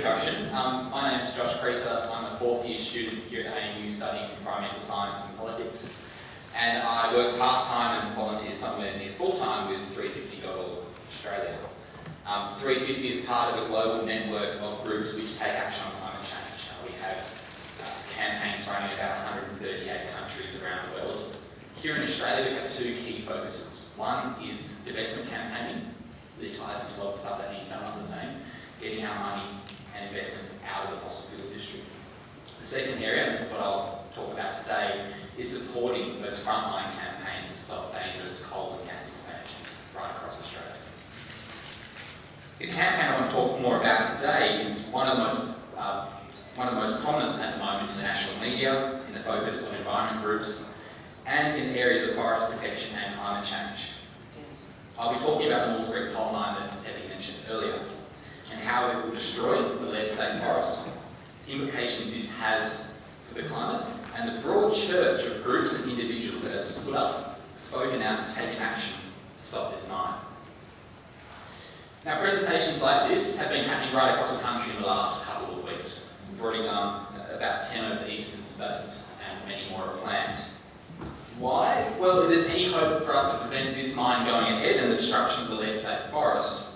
introduction. My name is Josh Creaser. I'm a fourth year student here at ANU studying environmental science and politics. And I work part-time and volunteer somewhere near full-time with 350.org Australia. 350 is part of a global network of groups which take action on climate change. We have campaigns running in about 138 countries around the world. Here in Australia, we have two key focuses. One is divestment campaigning, really ties into a lot of stuff that Ian Dunn was saying, getting our money and investments out of the fossil fuel industry. The second area, and this is what I'll talk about today, is supporting those frontline campaigns to stop dangerous coal and gas expansions right across Australia. The campaign I want to talk more about today is one of the most prominent at the moment in the national media, in the focus of environment groups, and in areas of forest protection and climate change. I'll be talking about the Maules Creek coal mine that Epi mentioned earlier, and how it will destroy the Leard state forest, the implications this has for the climate, and the broad church of groups and individuals that have stood up, spoken out, and taken action to stop this mine. Now, presentations like this have been happening right across the country in the last couple of weeks. We've already done about 10 of the eastern states, and many more are planned. Why? Well, if there's any hope for us to prevent this mine going ahead and the destruction of the Leard state forest,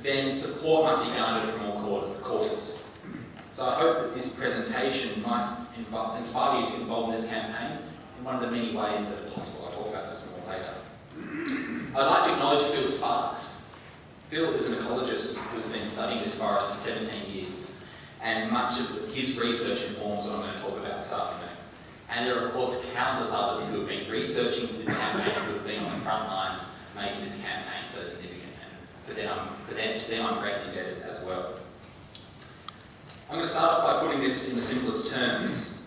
then support must be garnered from all quarters. So I hope that this presentation might inspire you to get involved in this campaign in one of the many ways that are possible. I'll talk about this more later. I'd like to acknowledge Phil Sparks. Phil is an ecologist who's been studying this forest for 17 years, and much of his research informs what I'm going to talk about this afternoon. And there are, of course, countless others who have been researching for this campaign, who have been on the front lines making this campaign so significant. And to them, I'm greatly indebted as well. I'm going to start off by putting this in the simplest terms.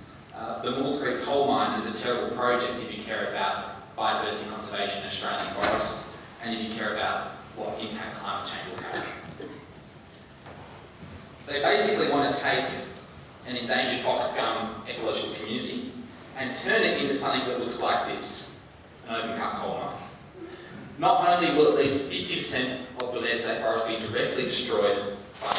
The Maules Creek coal mine is a terrible project if you care about biodiversity conservation in Australian forests, and if you care about what impact climate change will have. They basically want to take an endangered box scum ecological community and turn it into something that looks like this, an open-cut coal mine. Not only will at least 50% of the Leard state forest be directly destroyed by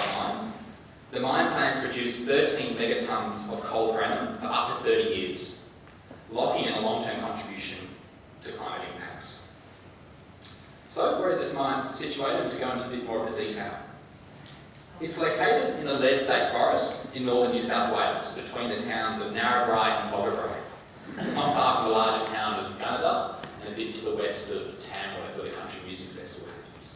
the mine plans to produce 13 megatons of coal per annum for up to 30 years, locking in a long-term contribution to climate impacts. So, where is this mine situated? To go into a bit more of the detail. It's located in the Leard state forest in northern New South Wales, between the towns of Narrabri and Boggabri. It's not far from the larger town of Gunnedah, and a bit to the west of Tamworth, where the Country Music Festival happens.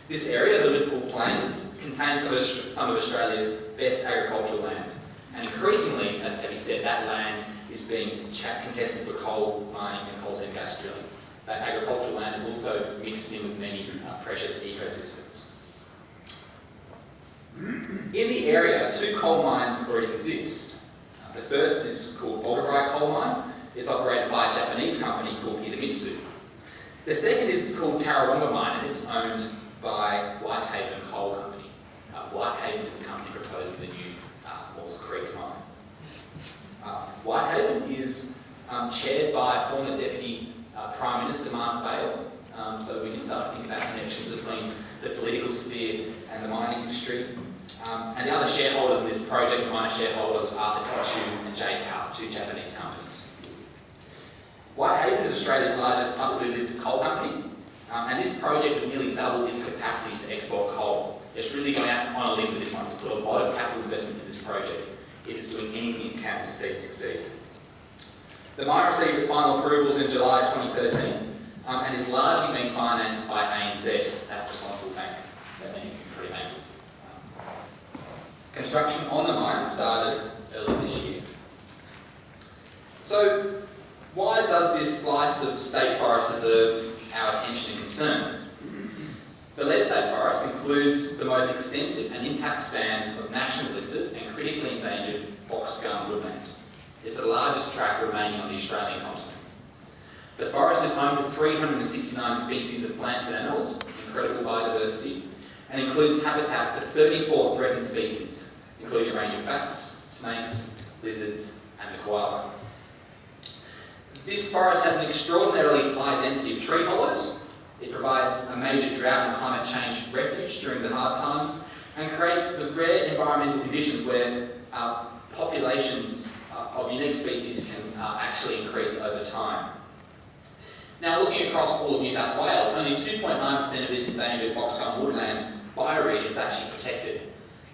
This area, the Liverpool Plains, contains some of Australia's best agricultural land. And increasingly, as Peppy said, that land is being contested for coal mining and coal seam gas drilling. That agricultural land is also mixed in with many precious ecosystems. In the area, two coal mines already exist. The first is called Boggabri Coal Mine. It's operated by a Japanese company called Idemitsu. The second is called Tarrawonga Mine, and it's owned by Whitehaven Coal Company. Whitehaven is the company proposing the new Maules Creek mine. Whitehaven is chaired by former Deputy Prime Minister Mark Vaile, so we can start to think about connections between the political sphere and the mining industry. And the other shareholders in this project, the minor shareholders, are Hitachi and J-Power, two Japanese companies. Whitehaven is Australia's largest publicly listed coal company, and this project will nearly double its capacity to export coal. It's really gone out on a limb with this one. It's put a lot of capital investment into this project. It is doing anything it can to see it succeed. The mine received its final approvals in July 2013, and is largely being financed by ANZ, that responsible bank that many of you probably know with. Construction on the mine started earlier this year. So, why does this slice of state forest deserve our attention and concern? The Leard state forest includes the most extensive and intact stands of national listed and critically endangered box scum woodland. It's the largest tract remaining on the Australian continent. The forest is home to 369 species of plants and animals, incredible biodiversity, and includes habitat for 34 threatened species, including a range of bats, snakes, lizards, and the koala. This forest has an extraordinarily high density of tree hollows. It provides a major drought and climate change refuge during the hard times, and creates the rare environmental conditions where populations of unique species can actually increase over time. Now, looking across all of New South Wales, only 2.9% of this endangered boxcomb woodland bioregion is actually protected.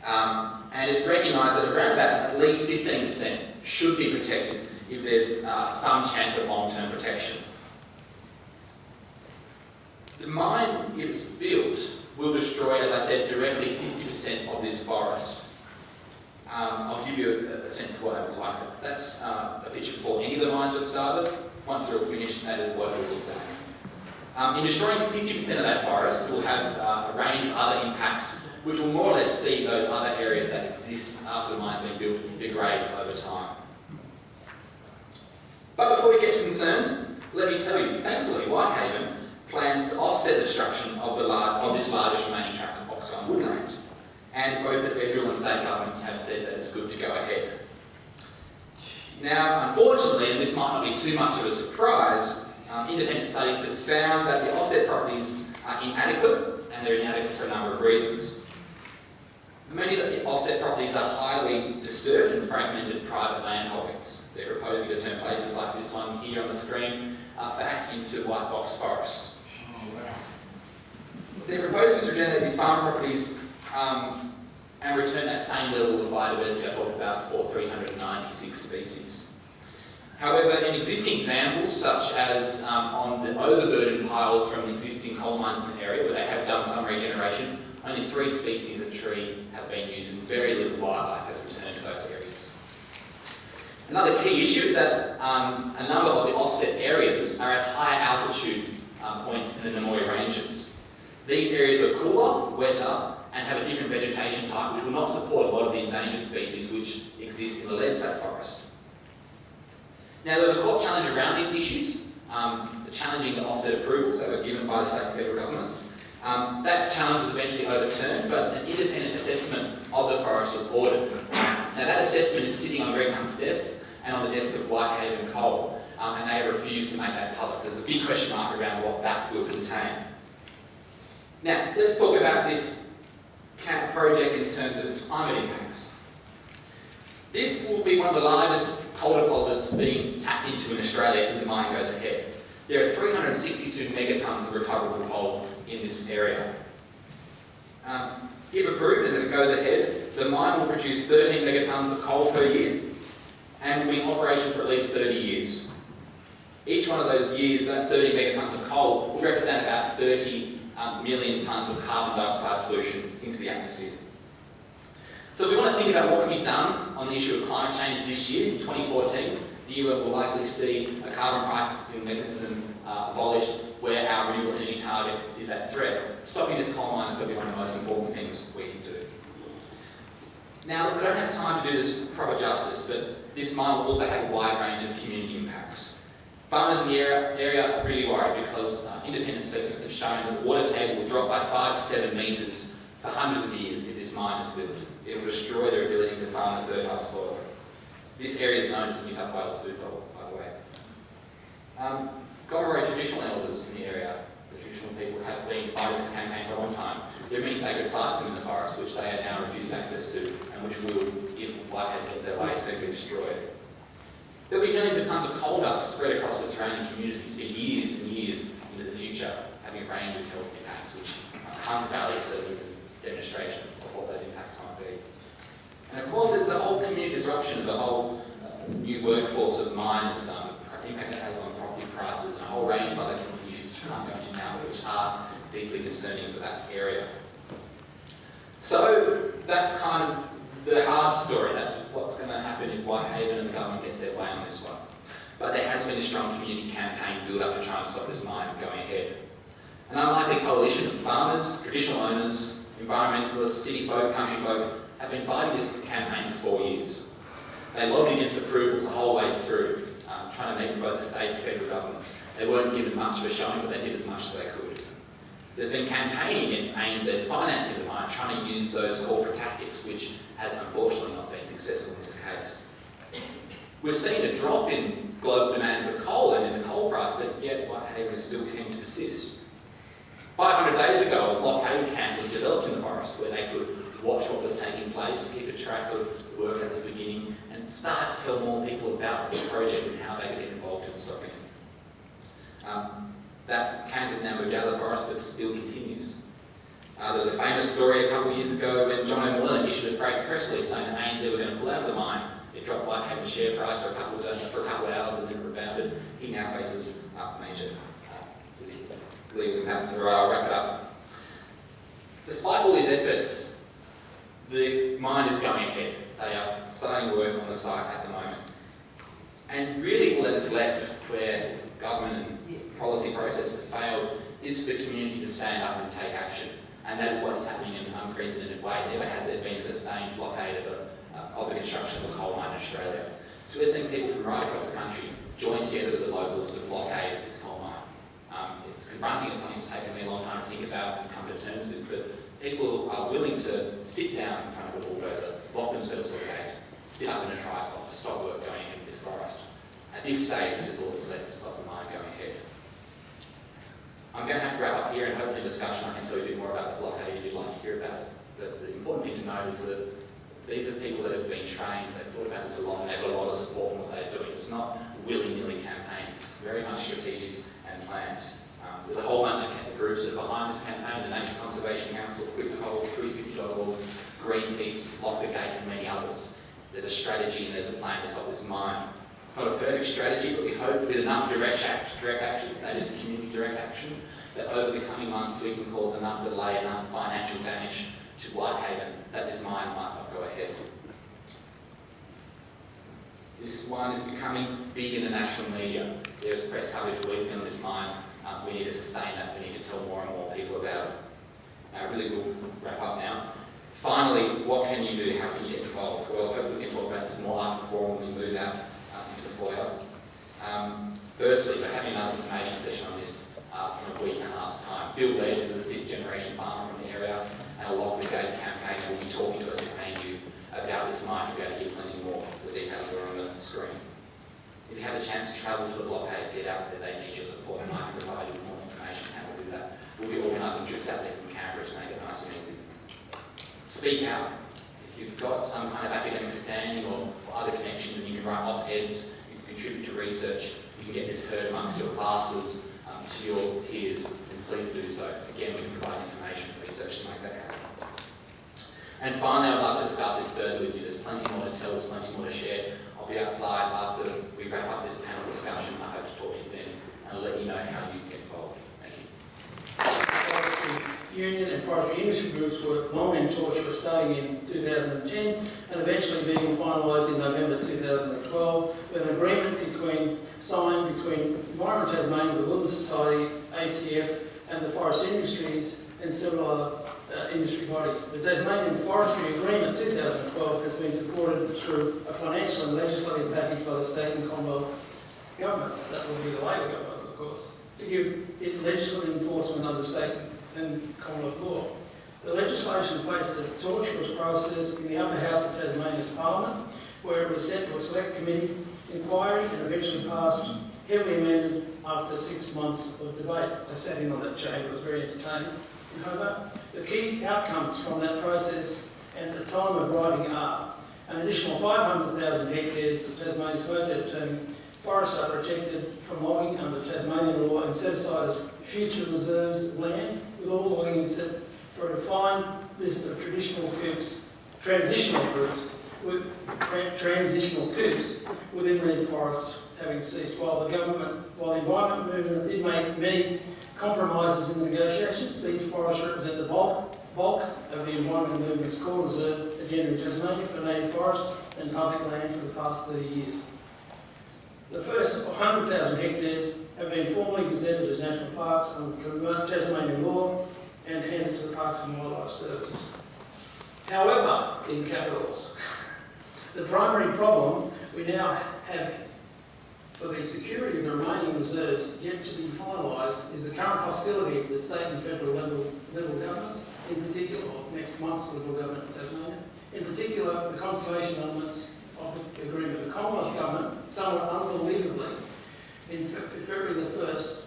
And it's recognised that around about at least 15% should be protected if there's some chance of long-term protection. The mine, if it's built, will destroy, as I said, directly 50% of this forest. I'll give you a sense of what that would look like. That's a picture before any of the mines were started. Once they're all finished, that is what it will look like. In destroying 50% of that forest, we'll have a range of other impacts which will more or less see those other areas that exist after the mine's been built degrade over time. But before we get too concerned, let me tell you, thankfully, Whitehaven plans to offset the destruction of this largest remaining tract of boxcomb woodland. And both the federal and state governments have said that it's good to go ahead. Now, unfortunately, and this might not be too much of a surprise, independent studies have found that the offset properties are inadequate, and they're inadequate for a number of reasons. Many of the offset properties are highly disturbed and fragmented private land holdings. They're proposing to turn places like this one here on the screen back into white box forests. Oh, wow. They're proposing to regenerate these farm properties and return that same level of biodiversity I talked about before, 396 species. However, in existing examples, such as on the overburden piles from the existing coal mines in the area where they have done some regeneration, only 3 species of tree have been used and very little wildlife has returned to those areas. Another key issue is that a number of the offset areas are at higher altitude points in the Namoi Ranges. These areas are cooler, wetter, and have a different vegetation type which will not support a lot of the endangered species which exist in the Leard State Forest. Now, there was a court challenge around these issues, challenging the offset approvals that were given by the state and federal governments. That challenge was eventually overturned, but an independent assessment of the forest was ordered. Now, that assessment is sitting on Greg Hunt's desk and on the desk of Whitehaven Coal, and they have refused to make that public. There's a big question mark around what that will contain. Now, let's talk about this project in terms of its climate impacts. This will be one of the largest coal deposits being tapped into in Australia if the mine goes ahead. There are 362 megatons of recoverable coal in this area. If approved and if it goes ahead, the mine will produce 13 megatons of coal per year and will be in operation for at least 30 years. Each one of those years, that 30 megatons of coal will represent about 30 million tonnes of carbon dioxide pollution into the atmosphere. So if we want to think about what can be done on the issue of climate change this year, in 2014, the year where we'll likely see a carbon pricing mechanism abolished where our renewable energy target is at threat. Stopping this coal mine is going to be one of the most important things we can do. Now, look, I don't have time to do this proper justice, but this mine will also have a wide range of community impacts. Farmers in the area are really worried because independent assessments have shown that the water table will drop by 5 to 7 metres for hundreds of years if this mine is built. It will destroy their ability to farm the fertile soil. This area is known as New South Wales food bubble, by the way. Gomeroi traditional elders in the area, the traditional people, have been fighting this campaign for a long time. There are many sacred sites in the forest which they are now refused access to and which will, if Whitehaven gets their way, soon be destroyed. There will be millions of tonnes of coal dust spread across the surrounding communities for years and years into the future, having a range of health impacts, which Hunter Valley serves as a demonstration of what those impacts might be. And of course, there's the whole community disruption of the whole new workforce of miners, the impact it has on property prices, and a whole range of other community issues which I can't go into now, but which are deeply concerning for that area. So that's kind of the hard story. That's what's going to happen if Whitehaven and the government gets their way on this one. But there has been a strong community campaign built up to try and stop this mine going ahead. An unlikely coalition of farmers, traditional owners, environmentalists, city folk, country folk have been fighting this campaign for 4 years. They lobbied against approvals the whole way through, trying to meet with both the state and federal governments. They weren't given much of a showing, but they did as much as they could. There's been campaigning against ANZ's financing the mine, trying to use those corporate tactics, which has unfortunately not been successful in this case. We've seen a drop in global demand for coal and in the coal price, but yet Whitehaven is still keen to persist. 500 days ago, a blockade camp was developed in the forest where they could watch what was taking place, keep a track of the work that was beginning, and start to tell more people about the project and how they could get involved in stopping it. That camp has now moved out of the forest, but still continues. There was a famous story a couple of years ago when John O'Moylan issued a freight press release saying that ANZ were going to pull out of the mine. It dropped by the share price for a couple of hours and then rebounded. He now faces major legal impacts. All right, I'll wrap it up. Despite all these efforts, the mine is going ahead. They are starting work on the site at the moment. And really all that is left where government and policy processes have failed is for the community to stand up and take action. And that is what is happening in an unprecedented way. Never has there been a sustained blockade of the construction of a coal mine in Australia. So we're seeing people from right across the country join together with the locals to blockade this coal mine. It's confronting, it's something that's taken me a long time to think about and come to terms with, but people are willing to sit down in front of a bulldozer, lock themselves to a gate, sit up in a tripod, stop work going ahead in this forest. At this stage, this is all that's left to stop the mine going ahead. I'm going to have to wrap up here, and hopefully in discussion I can tell you a bit more about the blockade if you'd like to hear about it. But the important thing to note is that these are people that have been trained, they've thought about this a lot, and they've got a lot of support in what they're doing. It's not a willy-nilly campaign, it's very much strategic and planned. There's a whole bunch of groups that are behind this campaign: the Nature Conservation Council, Quit Coal, 350.org, Greenpeace, Lock the Gate, and many others. There's a strategy and there's a plan to stop this mine. It's not a perfect strategy, but we hope with enough direct action, that is community direct action, that over the coming months we can cause enough delay, enough financial damage to Whitehaven that this mine might not go ahead. This one is becoming big in the national media. There's press coverage weekly on this mine. We need to sustain that. We need to tell more and more people about it. Really good wrap up now. Finally, what can you do? How can you get involved? Well, hopefully we can talk about this more after the forum when we move out into the foyer. Firstly, we're having another information session on this in a week and a half's time. Phil Leard, who's a fifth-generation farmer from the area, and a Lock the Gate campaign, will be talking to us at ANU about this mine. You'll be able to hear plenty more. The details are on the screen. If you have a chance to travel to the blockade, get out there, they need your support, and I can provide you with more information on how to do that. We'll be organising trips out there from Canberra to make it nice and easy. Speak out. If you've got some kind of academic standing or other connections and you can write op-eds, you can contribute to research, you can get this heard amongst your classes, to your peers, then please do so. Again, we can provide information and research to make that happen. And finally, I'd love to discuss this further with you. There's plenty more to tell, there's plenty more to share. I'll be outside after we wrap up this panel discussion. I hope to talk to you then and let you know how you can get involved. Thank you. Forestry Union and forestry industry groups were long and tortuous, starting in 2010 and eventually being finalised in November 2012 with an agreement signed between Environment Tasmania, the Wilderness Society, ACF and the forest industries and several other industry bodies. The Tasmanian Forestry Agreement 2012 has been supported through a financial and legislative package by the state and Commonwealth governments, that will be the Labor government of course, to give it legislative enforcement under state and Commonwealth law. The legislation faced a tortuous process in the upper house of Tasmania's Parliament, where it was sent to a select committee inquiry and eventually passed, heavily amended after 6 months of debate. I sat in on that chamber, it was very entertaining in Hobart. The key outcomes from that process and at the time of writing are an additional 500,000 hectares of Tasmania's most forests are protected from logging under Tasmanian law and set aside as future reserves of land, with all logging except for a defined list of transitional coops within these forests having ceased. While the environment movement did make many compromises in the negotiations, these forests represent the bulk of the environment movement's core reserve agenda in Tasmania for native forests and public land for the past 30 years. The first 100,000 hectares have been formally gazetted as national parks under Tasmanian law and handed to the Parks and Wildlife Service. However, in capitals, the primary problem we now have for the security of the remaining reserves yet to be finalised is the current hostility of the state and federal level governments, in particular next month's Liberal government in Tasmania, in particular the conservation elements of the agreement. The Commonwealth government, somewhat unbelievably, in February the 1st,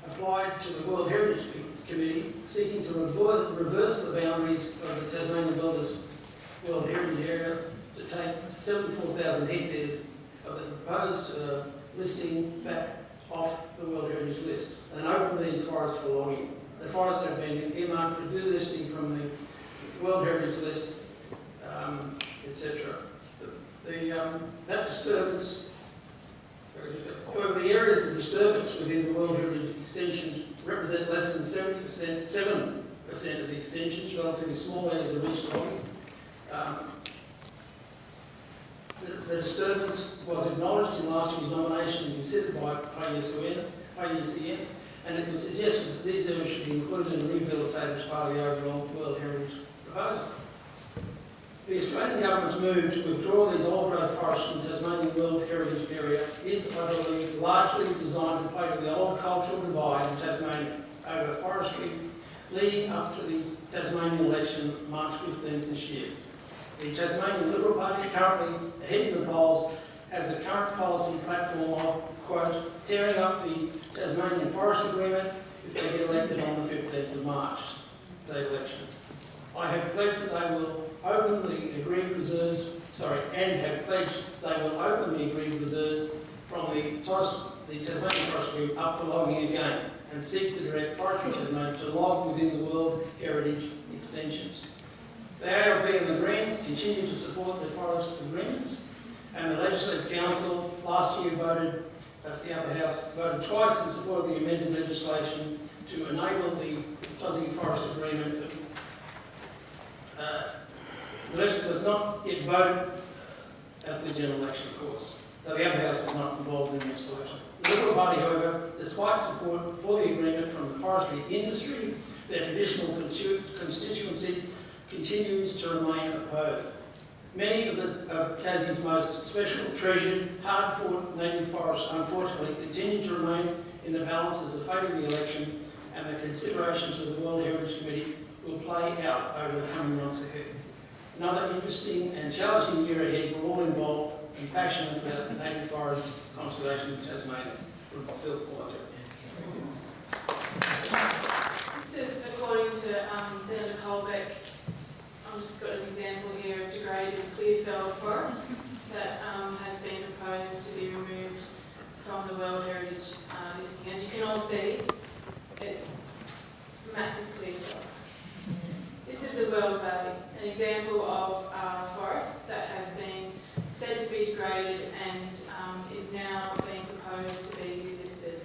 applied to the World Heritage Committee seeking to reverse the boundaries of the Tasmanian Wilderness World Heritage Area to take 74,000 hectares of the proposed listing back off the World Heritage List and open these forests for logging. The forests have been earmarked for delisting from the World Heritage List, etc. That disturbance, however, the areas of disturbance within the World Heritage extensions represent less than 7% of the extensions, relatively small areas of each logging. The disturbance was acknowledged in last year's nomination and considered by IUCN, and it was suggested that these areas should be included and rehabilitated as part of the overall World Heritage proposal. The Australian Government's move to withdraw these old-growth forests from the Tasmanian World Heritage Area is, I believe, largely designed to play to the old cultural divide in Tasmania over forestry leading up to the Tasmanian election March 15th this year. The Tasmanian Liberal Party, currently ahead in the polls, has a current policy platform of, quote, tearing up the Tasmanian Forest Agreement if they get elected on the 15th of March, the election. I have pledged that they will open the agreed reserves, from the Tasmanian Forest Group up for logging again and seek to direct Forestry Tasmania to log within the World Heritage extensions. The ALP and the Greens continue to support the forest agreements, and the Legislative Council last year voted, that's the upper house, voted twice in support of the amended legislation to enable the Tassie Forest Agreement. The legislature does not yet vote at the general election, of course, though the upper house is not involved in the next election. The Liberal Party, however, despite support for the agreement from the forestry industry, their traditional constituency continues to remain opposed. Many of Tassie's most special, treasured, hard-fought native forests, unfortunately, continue to remain in the balance as the fate of the election and the considerations of the World Heritage Committee will play out over the coming months ahead. Another interesting and challenging year ahead for all involved and passionate about native forest conservation in Tasmania. From Phil Porter. This is according to Senator Colbeck. I've just got an example here of degraded clearfell forest that has been proposed to be removed from the World Heritage listing. As you can all see, it's massive clearfell. This is the World Valley, an example of a forest that has been said to be degraded and is now being proposed to be delisted.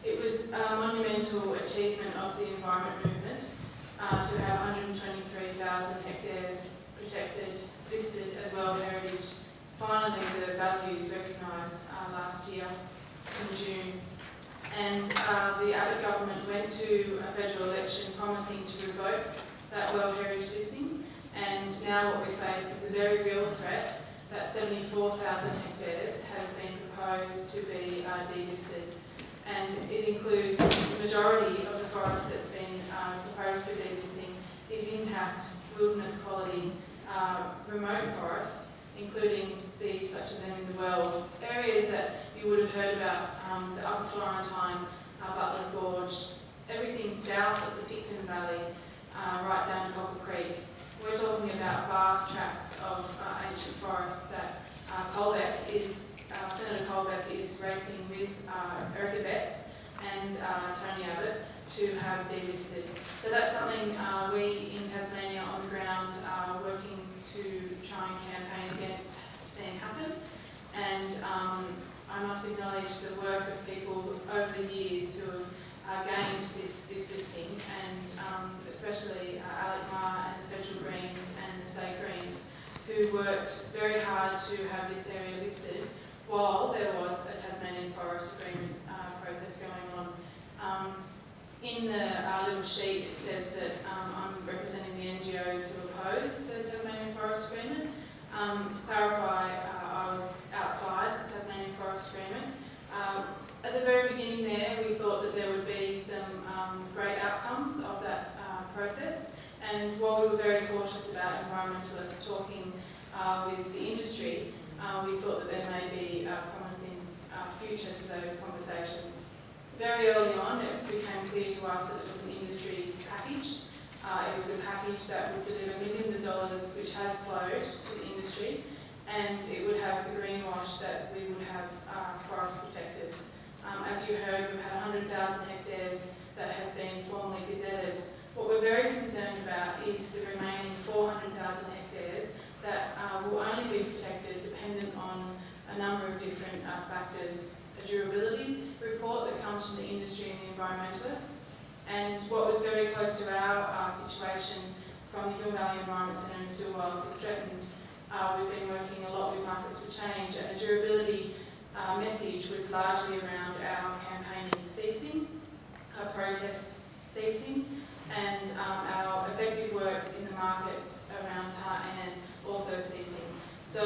It was a monumental achievement of the environment movement to have 123,000 hectares protected, listed as World Heritage. Finally, the values recognised last year in June. And the Abbott government went to a federal election promising to revoke that World Heritage listing, and now what we face is the very real threat that 74,000 hectares has been proposed to be delisted. And it includes the majority of the forest that's been proposed for delisting is intact, wilderness quality, remote forest, including the such of them in the world. Areas that you would have heard about, the Upper Florentine, Butler's Gorge, everything south of the Picton Valley, right down to Copper Creek. We're talking about vast tracts of ancient forests that Senator Colbeck is racing with Erica Betts and Tony Abbott to have delisted. So that's something we in Tasmania on the ground are working to try and campaign against seeing happen. And I must acknowledge the work of people over the years who have gained this listing, and especially Alec Marr and the Federal Greens and the State Greens, who worked very hard to have this area listed while there was a Tasmanian Forest Agreement process going on. In the little sheet it says that I'm representing the NGOs who oppose the Tasmanian Forest Agreement. To clarify, I was outside the Tasmanian Forest Agreement. At the very beginning there, we thought that there would be some great outcomes of that process, and while we were very cautious about environmentalists talking with the industry, we thought that there may be a promising future to those conversations. very early on it became clear to us that it was an industry package. It was a package that would deliver millions of dollars, which has flowed to the industry, and it would have the greenwash that we would have forest protected. As you heard, we've had 100,000 hectares that has been formally gazetted. What we're very concerned about is the remaining 400,000 hectares that will only be protected dependent on a number of different factors. A durability report that comes from the industry and the environmentalists, and what was very close to our situation from the Hill Valley Environment Centre in Stillwell, so threatened. We've been working a lot with Markets for Change, and the durability message was largely around our campaigning ceasing, our protests ceasing, and our effective works in the markets around tar and also ceasing. So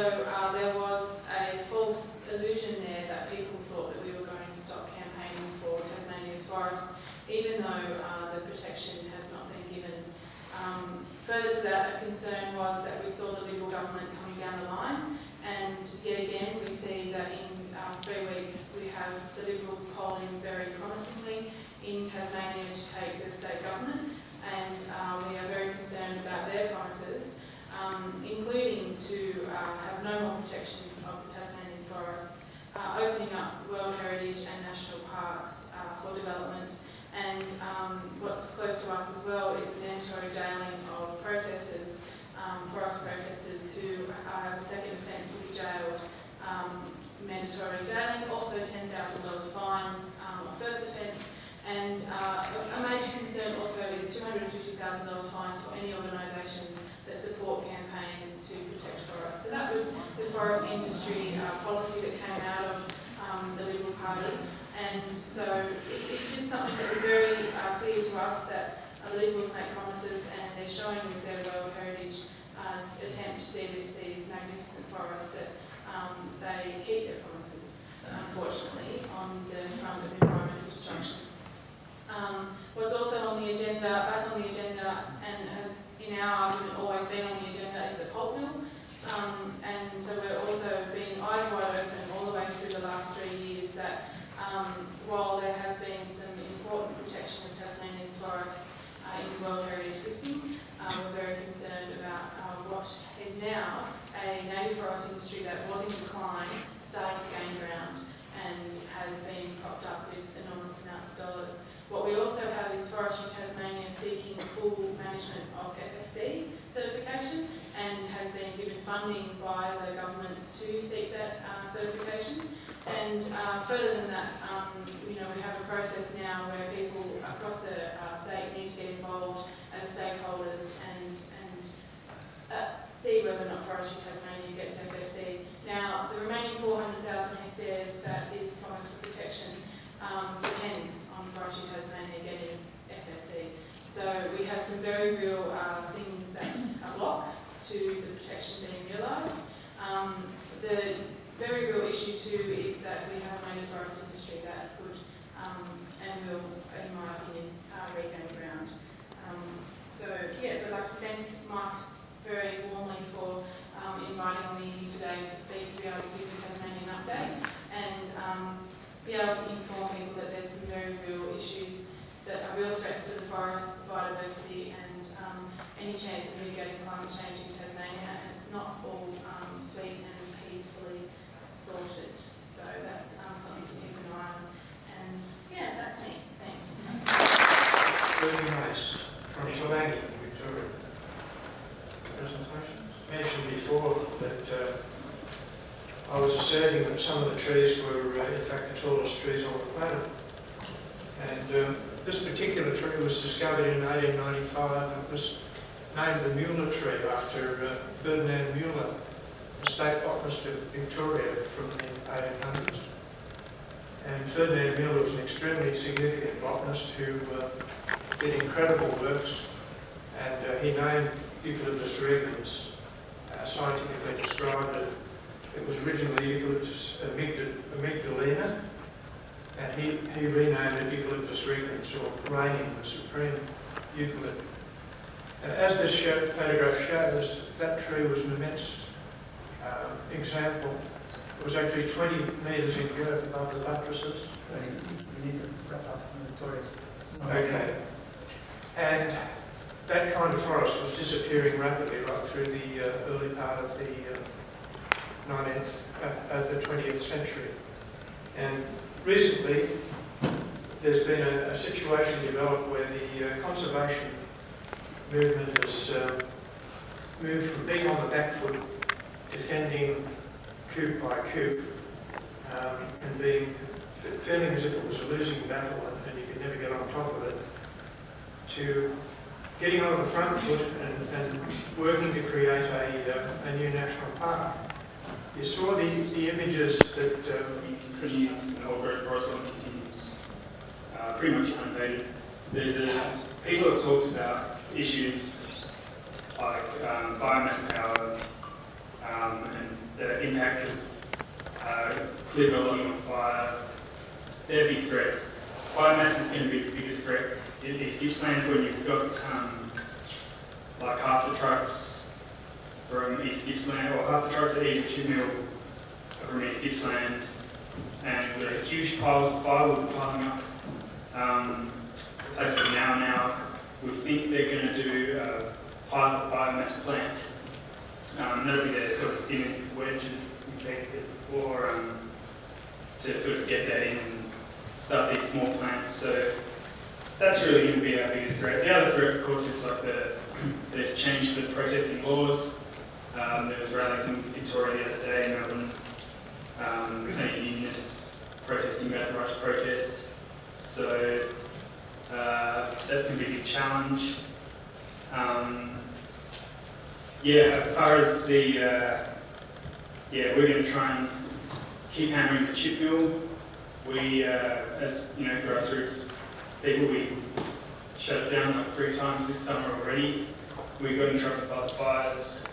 there was a false illusion there that people thought that we were going to stop campaigning for Tasmania's forests, even though the protection has not been given. Further to that, a concern was that we saw the Liberal government coming down the line, and yet again we see that in 3 weeks we have the Liberals polling very promisingly in Tasmania to take the state government, and we are very concerned about their promises, including to have no more protection of the Tasmanian forests, opening up World Heritage and national parks for development, and what's close to us as well is the mandatory jailing of protesters, forest protesters who have a second offence will be jailed. Mandatory jailing, also $10,000 fines on first offence, and a major concern also is $250,000 fines for any organisations that support campaigns to protect forests. So that was the forest industry policy that came out of the Liberal Party, and so it's just something that was very clear to us that the Liberals make promises, and they're showing with their World Heritage attempt to delist these magnificent forests that they keep their promises, unfortunately, on the front of environmental destruction. What's also on the agenda, back on the agenda, and has in our argument always been on the agenda, is the pulp mill. And so we're also being eyes wide open all the way through the last 3 years that while there has been some important protection of Tasmania's forests in the World Heritage listing, we're very concerned about what is now a native forest industry that was in decline, starting to gain ground, and has been propped up with enormous amounts of dollars. What we also have is Forestry Tasmania seeking full management of FSC certification, and has been given funding by the governments to seek that certification. And further than that, we have a process now where people across the state need to get involved as stakeholders and see whether or not Forestry Tasmania gets FSC. Now, the remaining 400,000 hectares that is promised for protection depends on Forestry Tasmania getting FSC. So we have some very real things that are blocks to the protection being realised. The very real issue too is that we have a native forest industry that could and will, in my opinion, regain ground. So yes, I'd like to thank Mike very warmly for inviting me here today to speak, to be able to give the Tasmanian update, and be able to inform people that there's some very real issues that are real threats to the forest, biodiversity, and any chance of mitigating climate change in Tasmania, and it's not all sweet and peacefully sorted. So that's something to keep an eye on. And yeah, that's me. Thanks. Very nice. From Changi, Victoria. Presentations. Mentioned before that I was asserting that some of the trees were in fact the tallest trees on the planet. And this particular tree was discovered in 1895. It was named the Mueller tree after Ferdinand Mueller, the state botanist of Victoria from the 1800s. And Ferdinand Mueller was an extremely significant botanist who did incredible works, and he named Eucalyptus regnans, scientifically described it. It was originally Eucalyptus amygdalina, and he renamed it Eucalyptus regnans, or reigning the supreme eucalypt. And as this photograph shows, that tree was an immense example It was actually 20 metres in girth above the buttresses. We need to wrap up Victoria's. Okay. And that kind of forest was disappearing rapidly right through the early part of the 20th century. And recently, there's been a situation developed where the conservation movement has moved from being on the back foot, defending coop by coop, and feeling as if it was a losing battle and you could never get on top of it, to getting on the front foot and working to create a new national park. You saw the images that... continues, the whole growth forest line continues, pretty much unabated. People have talked about issues like biomass power and the impacts of cliff development of fire. They're big threats. Biomass is going to be the biggest threat in East Gippsland when you've got like half the trucks from East Gippsland, or half the trucks that eat at chip mill are from East Gippsland, and there are huge piles of firewood piling up. Places like now, we think they're going to do a pilot biomass plant. That'll be their sort of thin wedges, or to sort of get that in and start these small plants. So that's really going to be our biggest threat. The other threat, of course, is like there's change to the protesting laws. There was rallies in Victoria the other day in Melbourne, plenty of unionists protesting about the right to protest. So that's going to be a big challenge. As far as we're going to try and keep hammering the chip mill. We, as you know, grassroots people, we shut it down like 3 times this summer already. We got in trouble by the fires.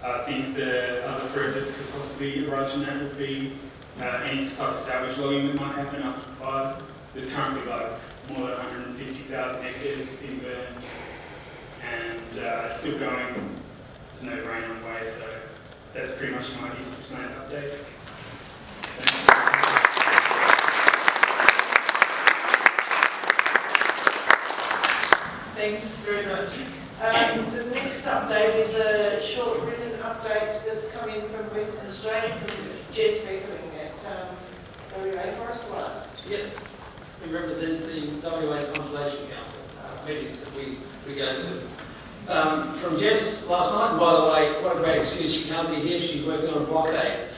I think the other threat that could possibly arise from that would be any type of salvage logging that might happen after the fires. There's currently like more than 150,000 hectares being burned, and it's still going. There's no rain on the way, so that's pretty much my East Gippsland update. Thanks very much. The next update is a short written update that's come in from Western Australia from Jess Beckering at WA Forest Wildlife. Yes, he represents the WA Conservation Council meetings that we go to. From Jess last night, and by the way, what a great excuse, she can't be here, she's working on a blockade.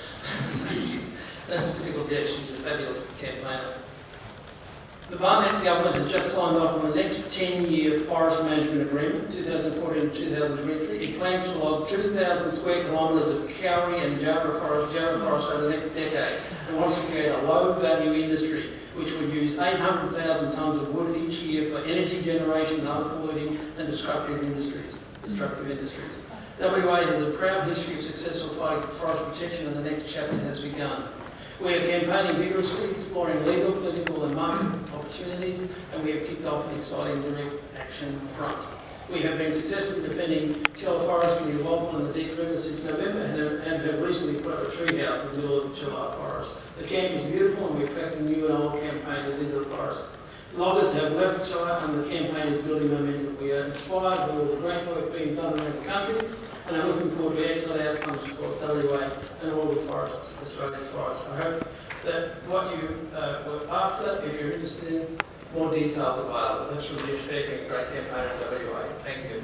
That's typical Jess, she's a fabulous campaigner. The Barnett government has just signed off on the next 10-year forest management agreement, 2014-2023. It plans to log 2,000 square kilometres of kauri and jarrah forest over the next decade, and wants to create a low-value industry which would use 800,000 tonnes of wood each year for energy generation and other polluting and destructive industries. WA has a proud history of successful fighting for forest protection, and the next chapter has begun. We are campaigning vigorously, exploring legal, political and market opportunities, and we have kicked off an exciting direct action front. We have been successfully defending Chilla Forest in the Walpole and the Deep River since November, and have recently put up a tree house in the middle of the Chilla Forest. The camp is beautiful, and we're attracting new and old campaigners into the forest. Loggers have left Chilla, and the campaign is building momentum. We are inspired by all the great work being done around the country, and I'm looking forward to excellent outcomes for WA and all the forests, Australia's forests. I hope that what you were after, if you're interested in, more details available. That's from the expecting a great campaign in WA. Thank you.